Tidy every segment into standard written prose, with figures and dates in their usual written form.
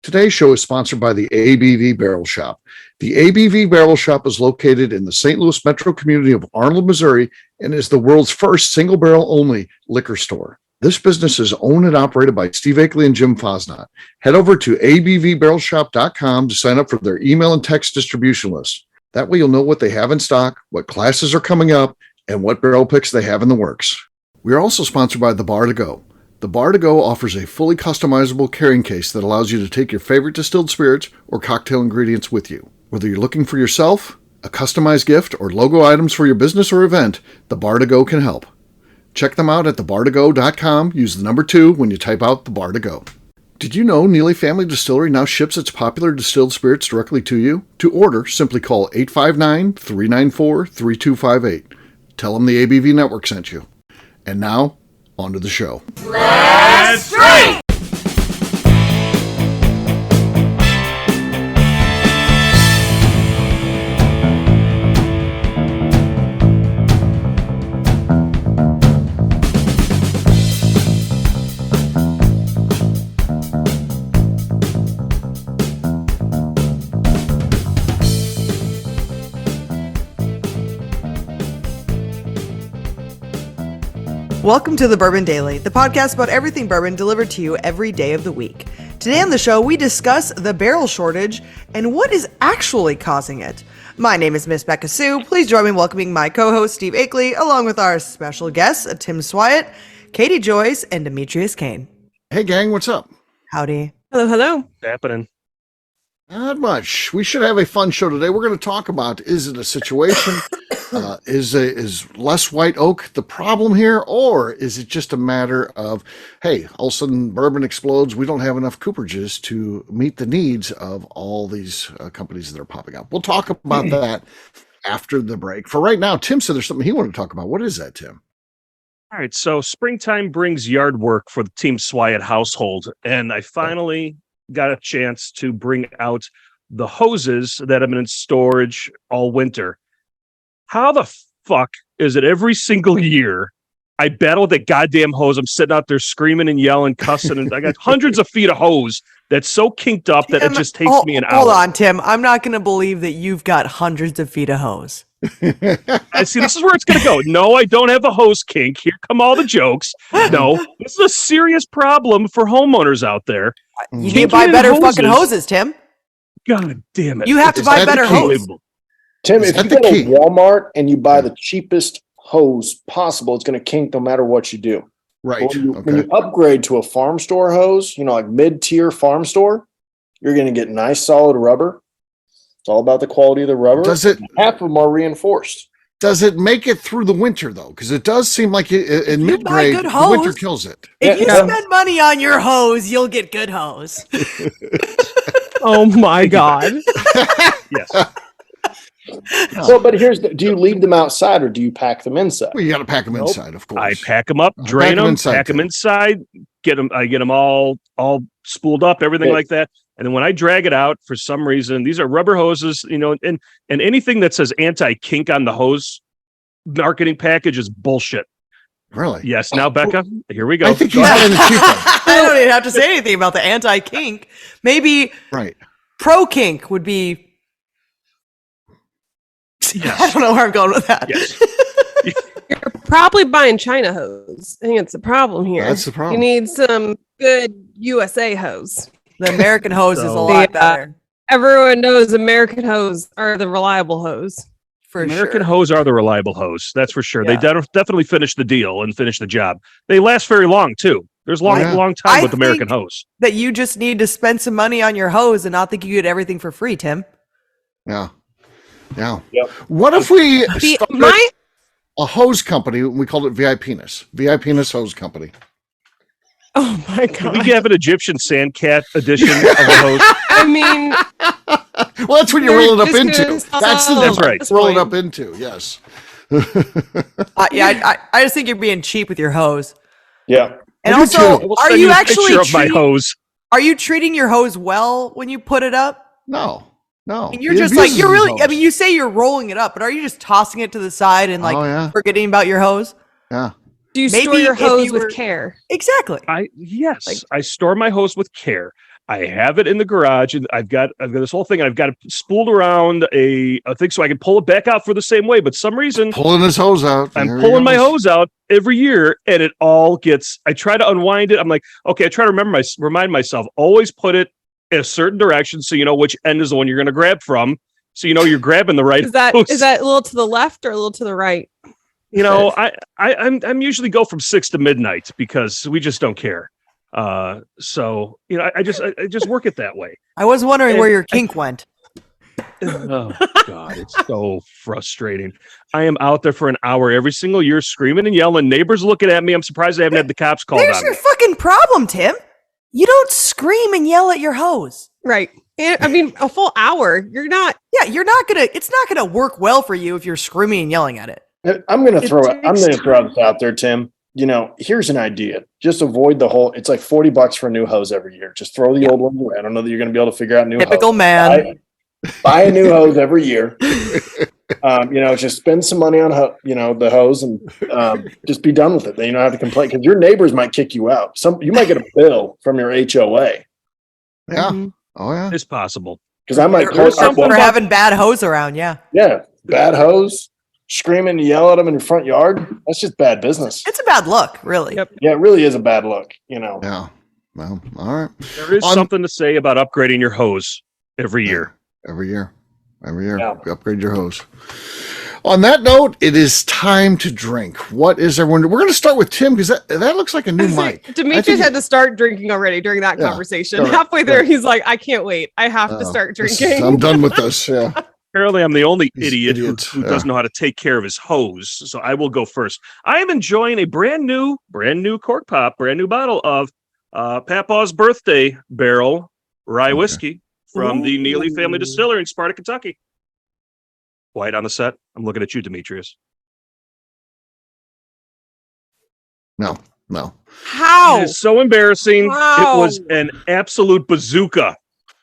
Today's show is sponsored by the ABV Barrel Shop. The ABV Barrel Shop is located in the St. Louis metro community of Arnold, Missouri, and is the world's first single barrel only liquor store. This business is owned and operated by Steve Akeley and Jim Fosnot. Head over to abvbarrelshop.com to sign up for their email and text distribution list. That way you'll know what they have in stock, what classes are coming up, and what barrel picks they have in the works. We are also sponsored by The Bar to Go. The Bar to Go offers a fully customizable carrying case that allows you to take your favorite distilled spirits or cocktail ingredients with you. Whether you're looking for yourself, a customized gift, or logo items for your business or event, The Bar to Go can help. Check them out at thebar2go.com. Use the number 2 when you type out The Bar to Go. Did you know Neely Family Distillery now ships its popular distilled spirits directly to you? To order, simply call 859-394-3258. Tell them the ABV Network sent you. And now, on to the show. Let's drink! Welcome to the Bourbon Daily, the podcast about everything bourbon delivered to you every day of the week. Today on the show, we discuss the barrel shortage and what is actually causing it. My name is Miss Beka Sue. Please join me in welcoming my co-host Steve Akeley, along with our special guests, Tim Swyatt, Katie Joyce, and Demetrius Kane. Hey gang, what's up? Howdy. Hello, hello. What's happening? Not much. We should have a fun show today. We're going to talk about, is it a situation? Is less white oak the problem here? Or is it just a matter of, hey, all of a sudden bourbon explodes. We don't have enough cooperages to meet the needs of all these companies that are popping up. We'll talk about that after the break. For right now, Tim said there's something he wanted to talk about. What is that, Tim? All right, so springtime brings yard work for the Team Swyatt household, and I finally got a chance to bring out the hoses that have been in storage all winter. How the fuck is it every single year I battle with that goddamn hose? I'm sitting out there screaming and yelling, cussing, and I got hundreds of feet of hose that's so kinked up that it just takes me an hour. Hold on, Tim. I'm not going to believe that you've got hundreds of feet of hose. I see. This is where it's going to go. No, I don't have a hose kink. Here come all the jokes. No, this is a serious problem for homeowners out there. You need to buy better fucking hoses, Tim. God damn it. You have to buy better hose. Tim, if you go to Walmart and you buy the cheapest hose possible, it's going to kink no matter what you do. Right. When you upgrade to a farm store hose, like mid-tier farm store, you're going to get nice solid rubber. It's all about the quality of the rubber. Half of them are reinforced. Does it make it through the winter, though? Because it does seem like in mid-grade, the winter kills it. If you spend money on your hose, you'll get good hose. Oh, my God. Yes. So, but do you leave them outside or do you pack them inside? Well, you got to pack them inside, of course. I pack them up, drain them, pack them inside, I get them all spooled up, everything like that. And then when I drag it out, for some reason, these are rubber hoses, and anything that says anti-kink on the hose marketing package is bullshit. Really? Yes. Now, Beka, here we go. I think you have it cheap one. I don't even have to say anything about the anti-kink. Maybe pro-kink would be. Yes. I don't know where I'm going with that. Yes. You're probably buying China hose. I think it's the problem here. That's the problem. You need some good USA hose. The American hose is a lot better. Everyone knows American hose are the reliable hose. American hose are the reliable hose. That's for sure. Yeah. They definitely finish the deal and finish the job. They last very long, too. There's long time with American hose. That you just need to spend some money on your hose and not think you get everything for free, Tim. Yeah. Yeah. Yep. What if we started a hose company? We called it VIPness. VIPness Hose Company. Oh my God. Can we have an Egyptian sandcat edition of the hose? I mean, well, that's what you're rolling up into. That's right. Rolling up into, yes. I just think you're being cheap with your hose. Yeah. And also, are you actually my hose? Are you treating your hose well when you put it up? No. And you're just like, you're really, I mean, you say you're rolling it up, but are you just tossing it to the side and forgetting about your hose? Yeah. Do you store your hose with care? Exactly. I store my hose with care. I have it in the garage, and I've got this whole thing. I've got it spooled around a thing so I can pull it back out for the same way. But some reason Pulling his hose out. I'm There he pulling my goes. hose out every year, and it all gets. I try to unwind it. I'm like, okay, I try to remind myself, always put it in a certain direction so you know which end is the one you're going to grab from. So you know you're grabbing the right. Is that hose. is that a little to the left or a little to the right? You know, I'm usually go from 6 to midnight because we just don't care. So you know, I just work it that way. I was wondering where your kink went. Oh God, it's so frustrating. I am out there for an hour every single year screaming and yelling. Neighbors looking at me. I'm surprised I haven't had the cops called There's on your me. fucking problem, Tim. You don't scream and yell at your hose. Right. And I mean, a full hour. You're not. Yeah, it's not gonna work well for you if you're screaming and yelling at it. I'm going to throw takes this out there, Tim. You know, here's an idea. Just avoid the whole. It's like $40 for a new hose every year. Just throw the old one away. I don't know that you're going to be able to figure out new. Typical hose. man. Buy a new hose every year. You know, just spend some money on the hose and just be done with it. Then you don't have to complain because your neighbors might kick you out. You might get a bill from your HOA. Yeah. Mhm. Oh yeah. It's possible. Because I might There's something For about- having bad hose around, yeah. Yeah, bad hose, screaming and yell at them in your front yard. That's just bad business. It's a bad look, really. Yep. Yeah, it really is a bad look. You know. Yeah. Well, all right. There is something to say about upgrading your hose every year. Every year. Yeah. Upgrade your hose. On that note, it is time to drink. What is everyone? We're going to start with Tim because that looks like a new mic. I Demetrius think had to start drinking already during that Yeah, conversation. correct, Halfway there, correct. he's like, I can't wait. I have to start drinking. I'm done with this. Yeah. Apparently, I'm the only These idiot idiots, who yeah. doesn't know how to take care of his hose. So I will go first. I am enjoying a brand new cork pop, brand new bottle of Papaw's Birthday Barrel Rye Okay. Whiskey from the Neely Family Distillery in Sparta, Kentucky. Quiet on the set. I'm looking at you, Demetrius. No. How? It is so embarrassing. Wow. It was an absolute bazooka.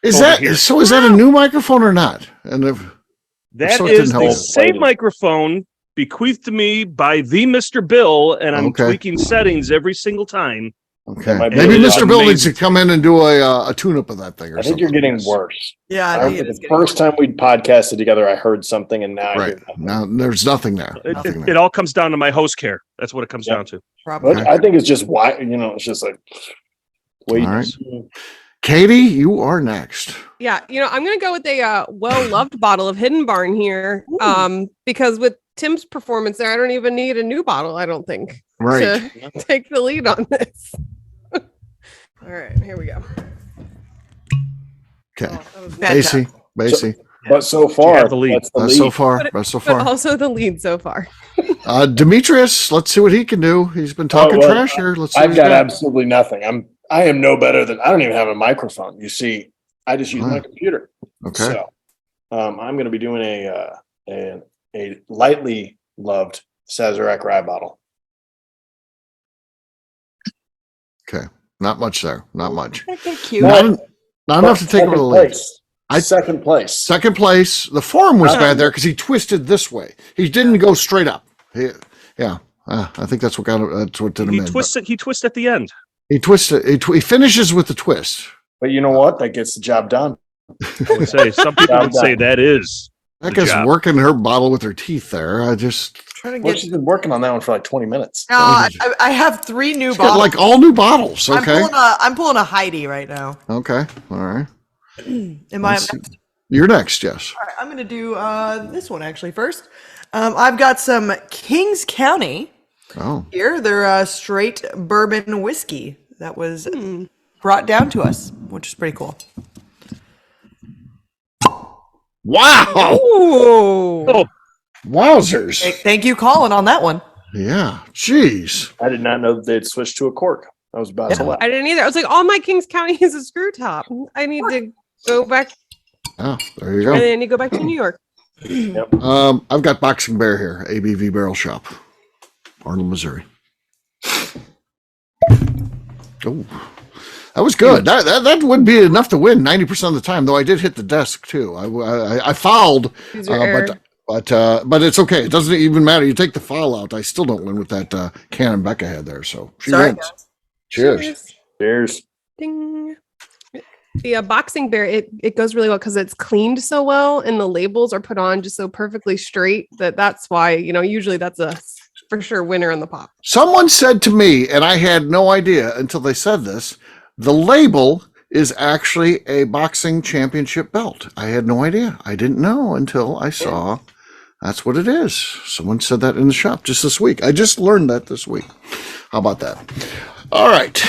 Is Over that here. so? Is that a new microphone or not? And if That So it is didn't the help. same microphone bequeathed to me by the Mr. Bill, and I'm Okay. tweaking settings every single time. okay, might be maybe really Mr. Bill needs to amazing. come in and do a tune-up of that thing or I something. think you're getting Yes. worse. Yeah, I I think remember it is the getting first time we podcasted together, I heard something, and now I hear Right nothing. now, there's nothing there. Nothing It there. all comes down to my host care. That's what it comes Yeah. down to. probably. But I think it's just why it's just like wait. All right. Katie, you are next. Yeah, I'm gonna go with a well-loved bottle of Hidden Barn here. Because with Tim's performance there, I don't even need a new bottle, I don't think, Right. to take the lead on this. All right, here we go. Okay. Oh, that was Basie. But so You far, have the lead. that's the That's lead. so far. But- That's so but far. also the lead so far. Demetrius, let's see what he can do. He's been talking well, trash here. Let's see. I've what got he's got. absolutely nothing. I am no better than I don't even have a microphone. You see, I just use my Wow. computer. Okay. So I'm going to be doing a lightly loved Sazerac rye bottle. Okay. Not much there. Not much. They're cute. Not enough to take over the lead. Second place. Second place. The form was bad there because he twisted this way. He didn't go straight up. I think that's what did him He in. twisted. He twisted at the end. He twisted. He finishes with the twist. But you know what? That gets the job done. I would say some people would say that is. That Good guy's job. working her bottle with her teeth there. I just Trying to Well, get. she's been working on that one for like 20 minutes. I have 3 new she's got bottles. like all new bottles. Okay. I'm pulling a Heidi right now. Okay. All right. Am I? Let's see. You're next. Yes. All right, I'm gonna do this one actually first. I've got some Kings County Oh. here. They're straight bourbon whiskey that was brought down to us, which is pretty cool. Wow. Ooh. Oh, Wowzers. Thank you, Colin, on that one. Yeah. Jeez. I did not know that they'd switched to a cork. I was about to laugh. I didn't either. I was like, all my Kings County is a screw top. I need to go back, Oh, there you and go. then I need to go back to New York. I've got Boxing Bear here. ABV Barrel Shop, Arnold, Missouri. Oh, that was good. That would be enough to win 90% of the time. Though I did hit the desk too. I fouled, Use your air. but it's okay. It doesn't even matter. You take the foul out. I still don't win with that cannon Becca had there. So she Sorry, wins. Cheers. Cheers. Ding. The boxing beer, it goes really well because it's cleaned so well and the labels are put on just so perfectly straight that's why, usually that's a for sure winner in the pop. Someone said to me, and I had no idea until they said this, the label is actually a boxing championship belt. I had no idea. I didn't know until I saw that's what it is. Someone said that in the shop just this week. I just learned that this week. How about that? All right.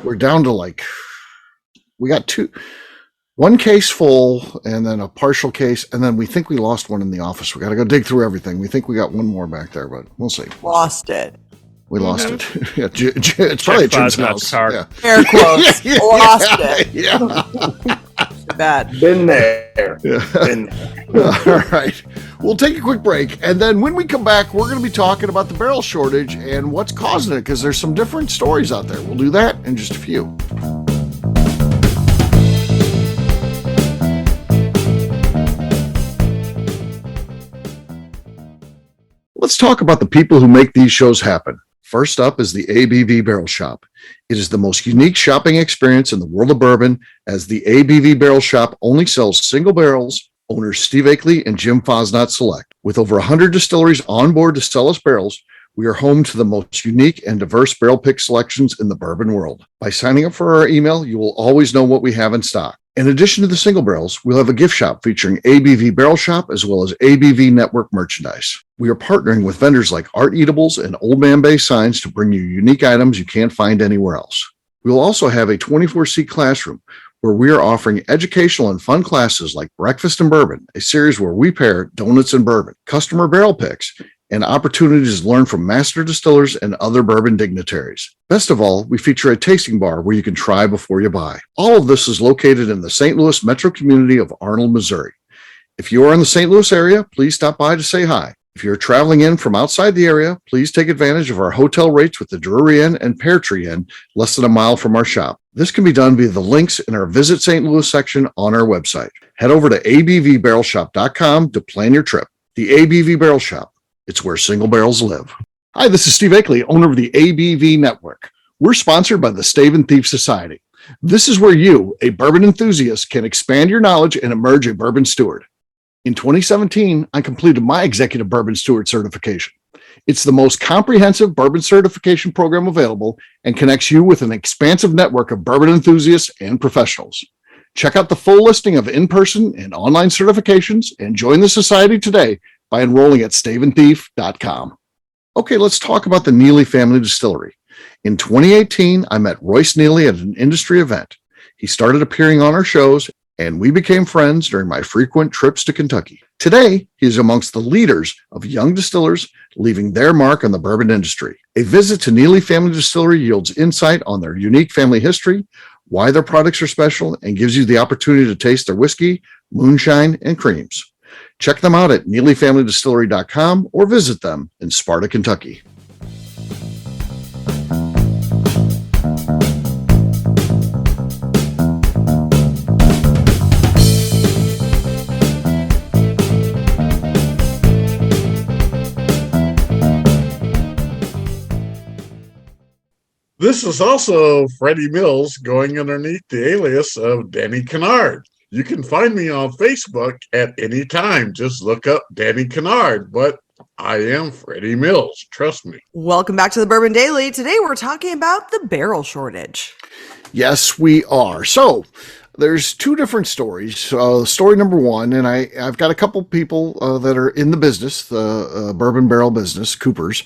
We're down to we got one case full and then a partial case. And then we think we lost one in the office. We got to go dig through everything. We think we got one more back there, but we'll see. Lost it. We lost it. Yeah, it's probably at Jim's house. Yeah. Air quotes. Lost it. Yeah. Too bad. Been there. Yeah. Been there. All right. We'll take a quick break. And then when we come back, we're going to be talking about the barrel shortage and what's causing it, because there's some different stories out there. We'll do that in just a few. Let's talk about the people who make these shows happen. First up is the ABV Barrel Shop. It is the most unique shopping experience in the world of bourbon, as the ABV Barrel Shop only sells single barrels. Owners Steve Akeley and Jim Fosnot select. With over 100 distilleries on board to sell us barrels, we are home to the most unique and diverse barrel pick selections in the bourbon world. By signing up for our email, you will always know what we have in stock. In addition to the single barrels, we'll have a gift shop featuring ABV Barrel Shop as well as ABV Network merchandise. We are partnering with vendors like Art Eatables and Old Man Bay Signs to bring you unique items you can't find anywhere else. We will also have a 24-seat classroom where we are offering educational and fun classes like Breakfast and Bourbon, a series where we pair donuts and bourbon, customer barrel picks, and opportunities to learn from master distillers and other bourbon dignitaries. Best of all, we feature a tasting bar where you can try before you buy. All of this is located in the St. Louis metro community of Arnold, Missouri. If you are in the St. Louis area, please stop by to say hi. If you're traveling in from outside the area, please take advantage of our hotel rates with the Drury Inn and Pear Tree Inn, less than a mile from our shop. This can be done via the links in our Visit St. Louis section on our website. Head over to abvbarrelshop.com to plan your trip. The ABV Barrel Shop. It's where single barrels live. Hi, this is Steve Akeley, owner of the ABV Network. We're sponsored by the Stave and Thief Society. This is where you, a bourbon enthusiast, can expand your knowledge and emerge a bourbon steward. In 2017, I completed my Executive Bourbon Steward certification. It's the most comprehensive bourbon certification program available and connects you with an expansive network of bourbon enthusiasts and professionals. Check out the full listing of in-person and online certifications and join the society today by enrolling at staveandthief.com. Okay, let's talk about the Neely Family Distillery. In 2018, I met Royce Neely at an industry event. He started appearing on our shows, and we became friends during my frequent trips to Kentucky. Today, he is amongst the leaders of young distillers leaving their mark on the bourbon industry. A visit to Neely Family Distillery yields insight on their unique family history, why their products are special, and gives you the opportunity to taste their whiskey, moonshine, and creams. Check them out at NeelyFamilyDistillery.com or visit them in Sparta, Kentucky. This is also Freddie Mills going underneath the alias of Danny Kennard. You can find me on Facebook at any time. Just look up Danny Kennard, but I am Freddie Mills. Trust me. Welcome back to the Bourbon Daily. Today we're talking about the barrel shortage. Yes, we are. So there's two different stories. Story number one, and I've got a couple people that are in the business, the bourbon barrel business, Coopers,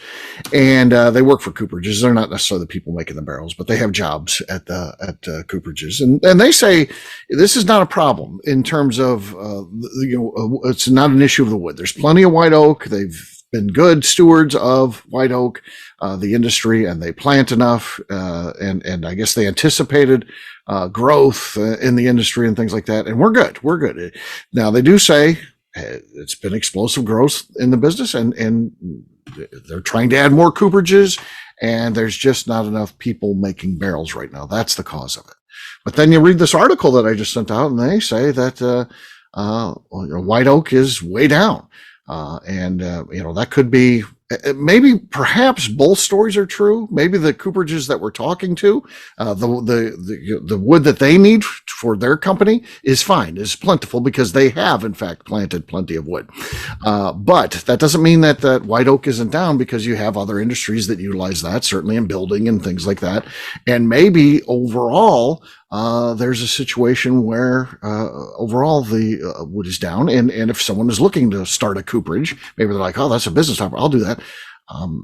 and they work for Cooperages. They're not necessarily the people making the barrels, but they have jobs at Cooperages, and they say this is not a problem in terms of it's not an issue of the wood. There's plenty of white oak. They've been good stewards of white oak, the industry, and they plant enough, and I guess they anticipated growth in the industry and things like that. And we're good. We're good. Now they do say it's been explosive growth in the business, and they're trying to add more cooperages, and there's just not enough people making barrels right now. That's the cause of it. But then you read this article that I just sent out, and they say that white oak is way down. That could be maybe perhaps both stories are true. Maybe the cooperages that we're talking to, the wood that they need for their company is fine, is plentiful because they have in fact planted plenty of wood. But that doesn't mean that white oak isn't down, because you have other industries that utilize that, certainly in building and things like that. And maybe overall, there's a situation where overall the wood is down, and if someone is looking to start a cooperage, maybe they're like, oh, that's a business opportunity, I'll do that.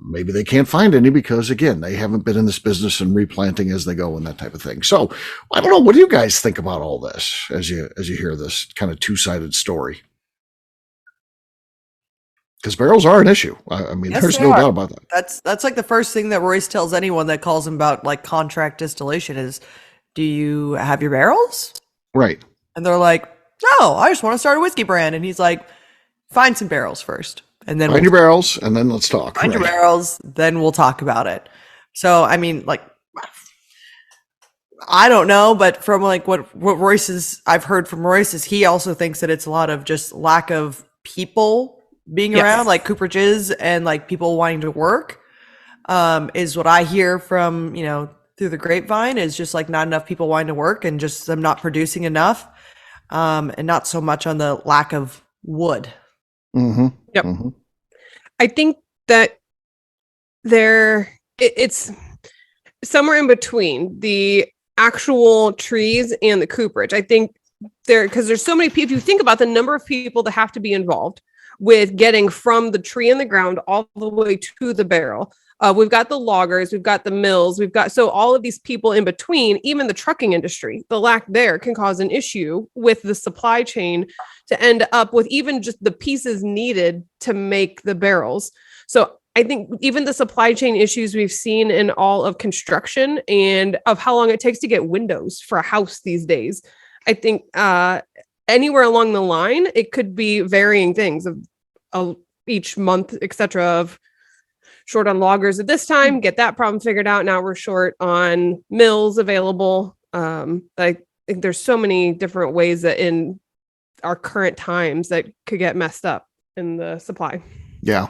Maybe they can't find any because, again, they haven't been in this business and replanting as they go and that type of thing. So I don't know. What do you guys think about all this as you hear this kind of two-sided story? Because barrels are an issue. I mean, Yes, there's they no are. doubt about that. That's like the first thing that Royce tells anyone that calls him about like contract distillation is, do you have your barrels? Right. And they're like, no, I just want to start a whiskey brand. And he's like, find some barrels first. And then Find your barrels and then let's talk. find your Right. barrels, then we'll talk about it. So, I mean, like, I don't know, but from like what I've heard from Royce is he also thinks that it's a lot of just lack of people being Yes. around, like cooperages and like people wanting to work, is what I hear from, through the grapevine, is just like not enough people wanting to work and just them not producing enough, and not so much on the lack of wood. Mm-hmm. Yep. Mm-hmm. I think that it's somewhere in between the actual trees and the cooperage. I think because there's so many people, if you think about the number of people that have to be involved with getting from the tree in the ground all the way to the barrel. We've got the loggers, we've got the mills, so all of these people in between, even the trucking industry, the lack there can cause an issue with the supply chain to end up with even just the pieces needed to make the barrels. So I think even the supply chain issues we've seen in all of construction and of how long it takes to get windows for a house these days, I think anywhere along the line, it could be varying things of each month, etc. of short on loggers at this time, get that problem figured out. Now we're short on mills available. I think there's so many different ways that in our current times that could get messed up in the supply. Yeah.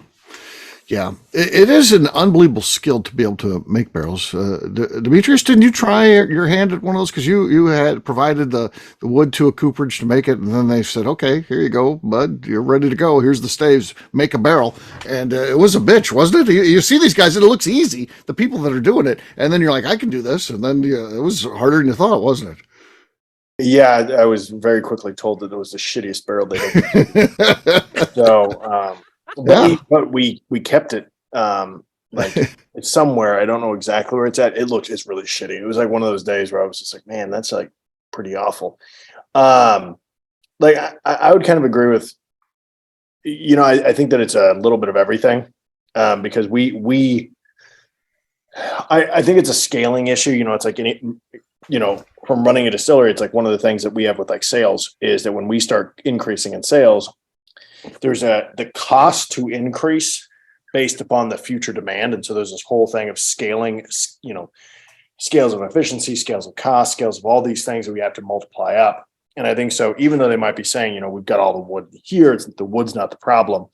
Yeah. It is an unbelievable skill to be able to make barrels. Demetrius, didn't you try your hand at one of those? Because you had provided the wood to a cooperage to make it, and then they said, okay, here you go, bud. You're ready to go. Here's the staves. Make a barrel. And it was a bitch, wasn't it? You see these guys, and it looks easy, the people that are doing it. And then you're like, I can do this. And then it was harder than you thought, wasn't it? Yeah, I was very quickly told that it was the shittiest barrel they had. So, but we kept it. Like it's somewhere. I don't know exactly where it's at. It's really shitty. It was like one of those days where I was just like, man, that's like pretty awful. Like I would kind of agree with, I think that it's a little bit of everything. Because I think it's a scaling issue. It's like from running a distillery, it's like one of the things that we have with like sales is that when we start increasing in sales, there's the cost to increase based upon the future demand. And so there's this whole thing of scaling, scales of efficiency, scales of cost, scales of all these things that we have to multiply up. And I think so, even though they might be saying, we've got all the wood here, the wood's not the problem,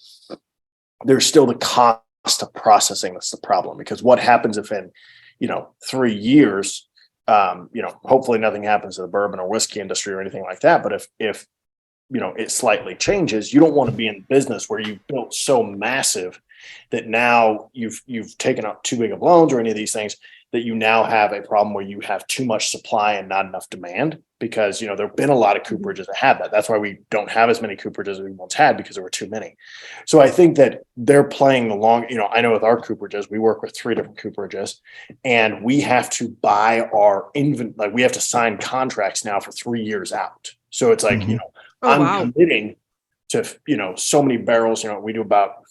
there's still the cost of processing that's the problem. Because what happens if in, 3 years, hopefully nothing happens to the bourbon or whiskey industry or anything like that. But if it slightly changes, you don't want to be in business where you've built so massive that now you've taken up too big of loans or any of these things, that you now have a problem where you have too much supply and not enough demand. Because there have been a lot of cooperages that had that. That's why we don't have as many cooperages as we once had, because there were too many. So I think that they're playing the long, I know with our cooperages, we work with 3 different cooperages, and we have to buy our like we have to sign contracts now for 3 years out. So it's like, I'm committing to, so many barrels, we do about,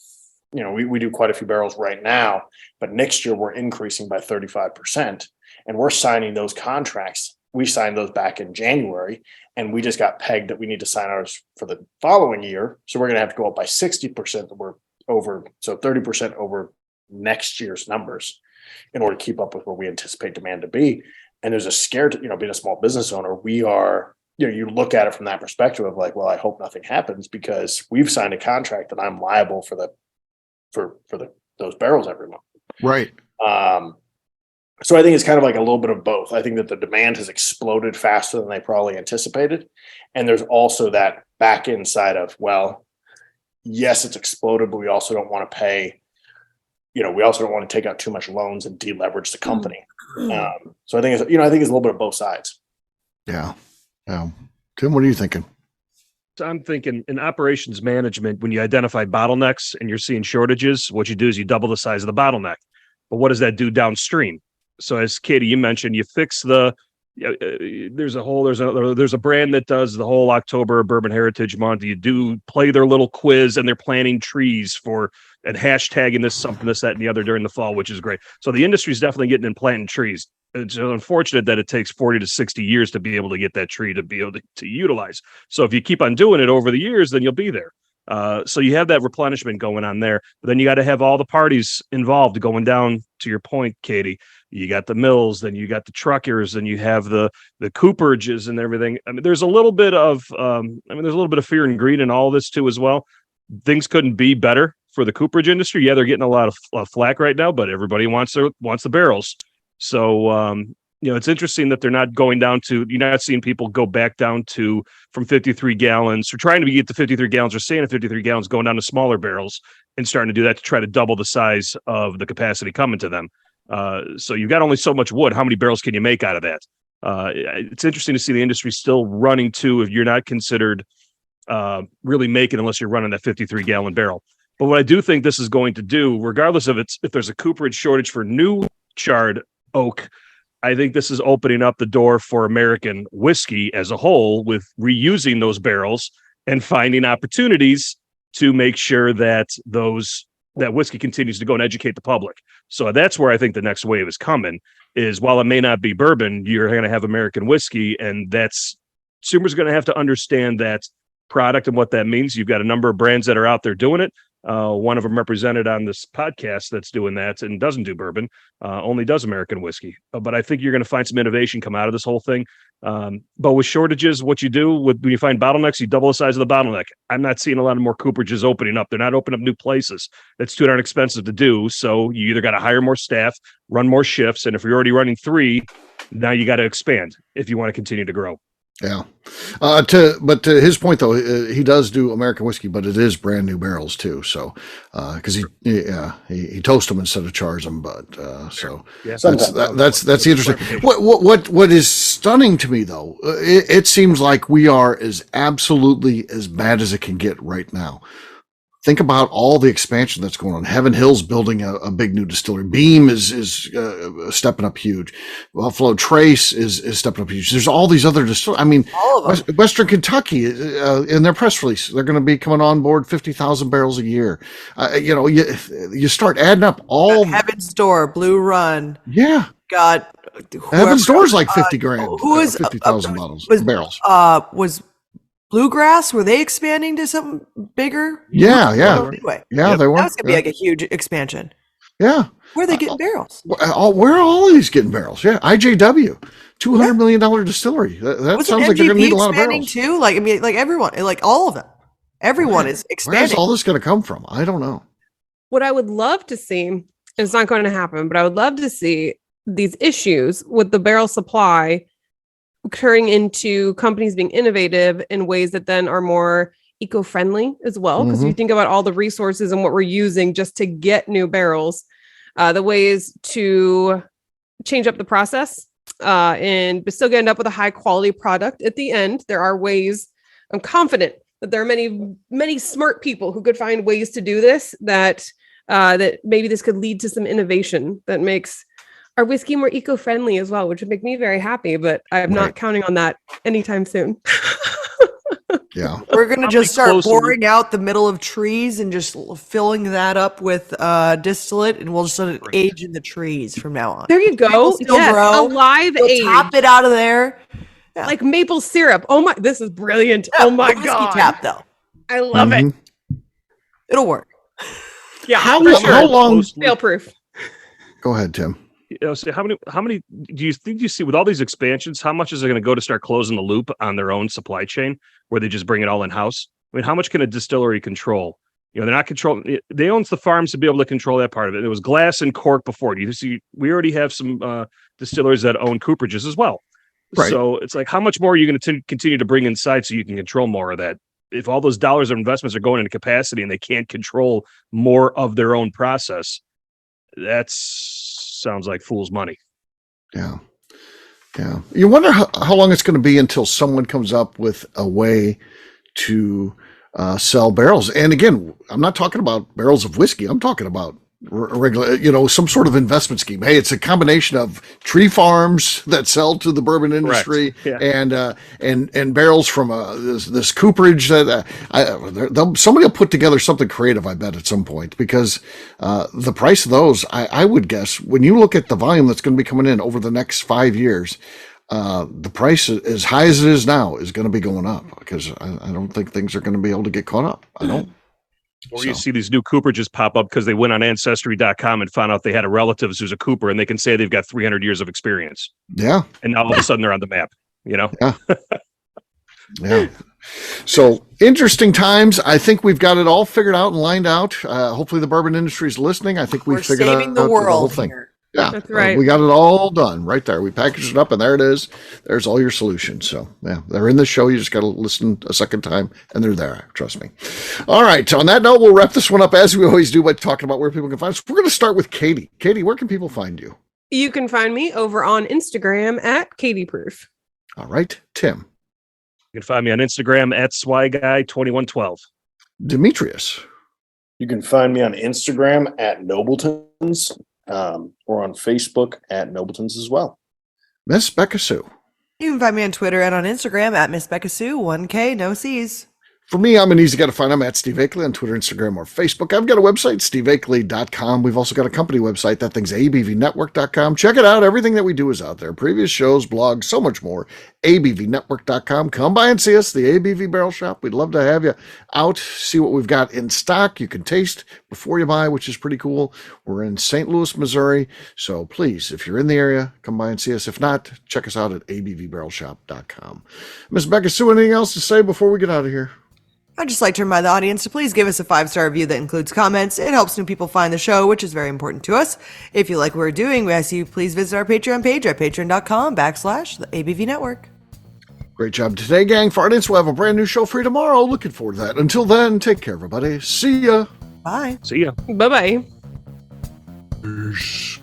we do quite a few barrels right now, but next year we're increasing by 35%, and we're signing those contracts. We signed those back in January, and we just got pegged that we need to sign ours for the following year. So we're going to have to go up by 60%. We're over, so 30% over next year's numbers in order to keep up with where we anticipate demand to be. And there's a scare to, being a small business owner, we are, you look at it from that perspective of like, well, I hope nothing happens, because we've signed a contract that I'm liable for the those barrels every month. Right. So I think it's kind of like a little bit of both. I think that the demand has exploded faster than they probably anticipated. And there's also that back end side of, well, yes, it's exploded, but we also don't want to pay, we also don't want to take out too much loans and deleverage the company. So I think it's a little bit of both sides. Yeah. Tim, what are you thinking? So I'm thinking in operations management, when you identify bottlenecks and you're seeing shortages, what you do is you double the size of the bottleneck. But what does that do downstream? So as Katie, you mentioned, you fix there's a brand that does the whole October Bourbon Heritage Month. You do play their little quiz and they're planting trees and hashtagging this, something, this, that, and the other during the fall, which is great. So the industry is definitely getting in planting trees. It's unfortunate that it takes 40 to 60 years to be able to get that tree to be able to utilize. So if you keep on doing it over the years, then you'll be there. So you have that replenishment going on there, but then you got to have all the parties involved going down to your point, Katie. You got the mills, then you got the truckers, and you have the cooperages and everything. I mean, there's a little bit of fear and greed in all of this too as well. Things couldn't be better for the cooperage industry. Yeah, they're getting a lot of flack right now, but everybody wants the barrels. So it's interesting that they're not going down to. You're not seeing people go back down to from 53 gallons. Or trying to get to 53 gallons or staying at 53 gallons, going down to smaller barrels and starting to do that to try to double the size of the capacity coming to them. So you've got only so much wood. How many barrels can you make out of that? It's interesting to see the industry still running to, if you're not considered really making unless you're running that 53 gallon barrel. But what I do think this is going to do, regardless of if there's a cooperage shortage for new charred oak, I think this is opening up the door for American whiskey as a whole with reusing those barrels and finding opportunities to make sure that that whiskey continues to go and educate the public. So that's where I think the next wave is coming, is while it may not be bourbon, you're going to have American whiskey, and consumers are going to have to understand that product and what that means. You've got a number of brands that are out there doing it. One of them represented on this podcast that's doing that and doesn't do bourbon, only does American whiskey. But I think you're going to find some innovation come out of this whole thing. But with shortages, what you do when you find bottlenecks, you double the size of the bottleneck. I'm not seeing a lot of more cooperages opening up. They're not opening up new places. That's too darn expensive to do. So you either got to hire more staff, run more shifts. And if you're already running 3, now you got to expand if you want to continue to grow. Yeah. To his point though, he does do American whiskey, but it is brand new barrels too. So, cause he toasts them instead of chars them, but, so Yeah. that's the interesting. What is stunning to me though, it seems like we are absolutely as bad as it can get right now. Think about all the expansion that's going on. Heaven Hill's building a big new distillery. Beam is stepping up huge. Buffalo Trace is stepping up huge. There's all these other distilleries. I mean, all of them. Western Kentucky, in their press release, they're going to be coming on board 50,000 barrels a year. You start adding up all. Heaven Store, Blue Run. Yeah. Got Heaven Store's like 50 grand. Who is 50,000 barrels? Was Bluegrass, were they expanding to something bigger? Yeah. Anyway, yeah, they were. That was gonna be like a huge expansion. Yeah. Where are they getting barrels? Where are all these getting barrels? Yeah, IJW, $200 million distillery. That sounds like they're going to need a lot of barrels too. Like everyone, like all of them, everyone is expanding. Where's all this going to come from? I don't know. What I would love to see, and it's not going to happen, but I would love to see these issues with the barrel supply occurring into companies being innovative in ways that then are more eco-friendly as well. Because you think about all the resources and what we're using just to get new barrels, the ways to change up the process and still end up with a high quality product at the end. There are ways. I'm confident that there are many, many smart people who could find ways to do this, that maybe this could lead to some innovation that makes our whiskey more eco-friendly as well, which would make me very happy, but I'm not counting on that anytime soon. Yeah. We're going to just start boring out the middle of trees and just filling that up with distillate, and we'll just let it age in the trees from now on. There you go. Yes, grow. a live We'll age. tap it out of there. Yeah. Like maple syrup. Oh my, this is brilliant. Yeah, oh my whiskey God. tap though. I love it. It'll work. Yeah. How long? Fail proof. Go ahead, Tim. So how many do you think you see with all these expansions? How much is it going to go to start closing the loop on their own supply chain, where they just bring it all in house? I mean, how much can a distillery control? You know, they're not controlling. They owns the farms to be able to control that part of it. It was glass and cork before. You see, we already have some distilleries that own cooperages as well. Right. So it's like, how much more are you going to continue to bring inside so you can control more of that? If all those dollars of investments are going into capacity and they can't control more of their own process, that sounds like fool's money. Yeah. Yeah. You wonder how long it's going to be until someone comes up with a way to sell barrels. And again, I'm not talking about barrels of whiskey. I'm talking about regular, some sort of investment scheme. Hey, it's a combination of tree farms that sell to the bourbon industry and barrels from this cooperage that somebody will put together something creative, I bet, at some point, because the price of those, I would guess, when you look at the volume that's going to be coming in over the next 5 years, the price, as high as it is now, is going to be going up, because I don't think things are going to be able to get caught up. I don't. Or you see these new cooperages pop up because they went on Ancestry.com and found out they had a relative who's a cooper, and they can say they've got 300 years of experience. Yeah. And now all of a sudden they're on the map, Yeah. Yeah. So interesting times. I think we've got it all figured out and lined out. Hopefully the bourbon industry is listening. I think we've figured out the whole thing. Here. Yeah, that's right. We got it all done right there. We packaged it up, and there it is. There's all your solutions. So yeah, they're in the show. You just got to listen a second time, and they're there. Trust me. All right. On that note, we'll wrap this one up as we always do by talking about where people can find us. We're going to start with Katie. Katie, where can people find you? You can find me over on Instagram at Katie Proof. All right, Tim. You can find me on Instagram at SwyGuy2112. Demetrius. You can find me on Instagram at Nobletons, or on Facebook at Nobletons as well. Miss Beka Sue. You can find me on Twitter and on Instagram at Miss Beka Sue, 1K, no C's. For me, I'm an easy guy to find. I'm at Steve Akeley on Twitter, Instagram, or Facebook. I've got a website, steveakeley.com. We've also got a company website. That thing's abvnetwork.com. Check it out. Everything that we do is out there. Previous shows, blogs, so much more. abvnetwork.com. Come by and see us, the ABV Barrel Shop. We'd love to have you out, see what we've got in stock. You can taste before you buy, which is pretty cool. We're in St. Louis, Missouri. So please, if you're in the area, come by and see us. If not, check us out at abvbarrelshop.com. Miss Beka Sue, anything else to say before we get out of here? I'd just like to remind the audience to please give us a 5-star review that includes comments. It helps new people find the show, which is very important to us. If you like what we're doing, we ask you please visit our Patreon page at patreon.com/the ABV Network. Great job today, gang. For our audience, we'll have a brand new show for you tomorrow. Looking forward to that. Until then, take care, everybody. See ya. Bye. See ya. Bye-bye. Peace.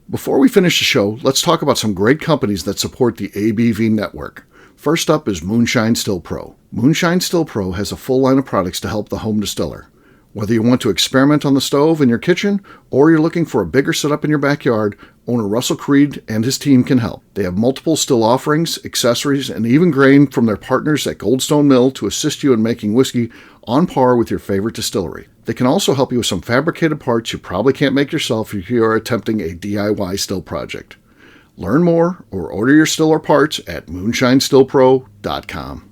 Before we finish the show, let's talk about some great companies that support the ABV network. First up is Moonshine Still Pro. Moonshine Still Pro has a full line of products to help the home distiller. Whether you want to experiment on the stove in your kitchen or you're looking for a bigger setup in your backyard, owner Russell Creed and his team can help. They have multiple still offerings, accessories, and even grain from their partners at Goldstone Mill to assist you in making whiskey on par with your favorite distillery. They can also help you with some fabricated parts you probably can't make yourself if you are attempting a DIY still project. Learn more or order your still or parts at moonshinestillpro.com.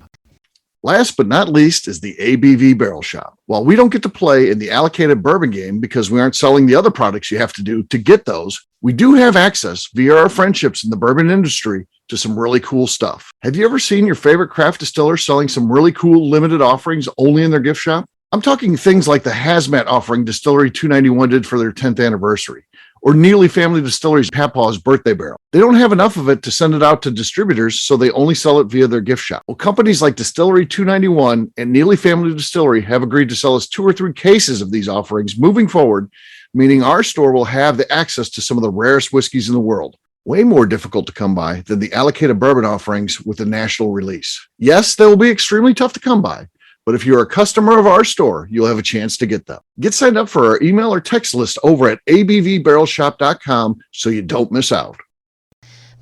Last but not least is the ABV Barrel Shop. While we don't get to play in the allocated bourbon game because we aren't selling the other products you have to do to get those, we do have access via our friendships in the bourbon industry to some really cool stuff. Have you ever seen your favorite craft distiller selling some really cool limited offerings only in their gift shop? I'm talking things like the hazmat offering Distillery 291 did for their 10th anniversary, or Neely Family Distillery's Papaw's birthday barrel. They don't have enough of it to send it out to distributors, so they only sell it via their gift shop. Well, companies like Distillery 291 and Neely Family Distillery have agreed to sell us 2 or 3 cases of these offerings moving forward, meaning our store will have the access to some of the rarest whiskeys in the world. Way more difficult to come by than the allocated bourbon offerings with a national release. Yes, they will be extremely tough to come by, but if you're a customer of our store, you'll have a chance to get them. Get signed up for our email or text list over at abvbarrelshop.com so you don't miss out.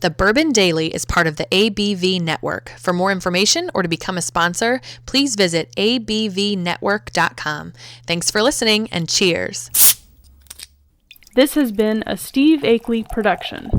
The Bourbon Daily is part of the ABV Network. For more information or to become a sponsor, please visit abvnetwork.com. Thanks for listening and cheers. This has been a Steve Akeley production.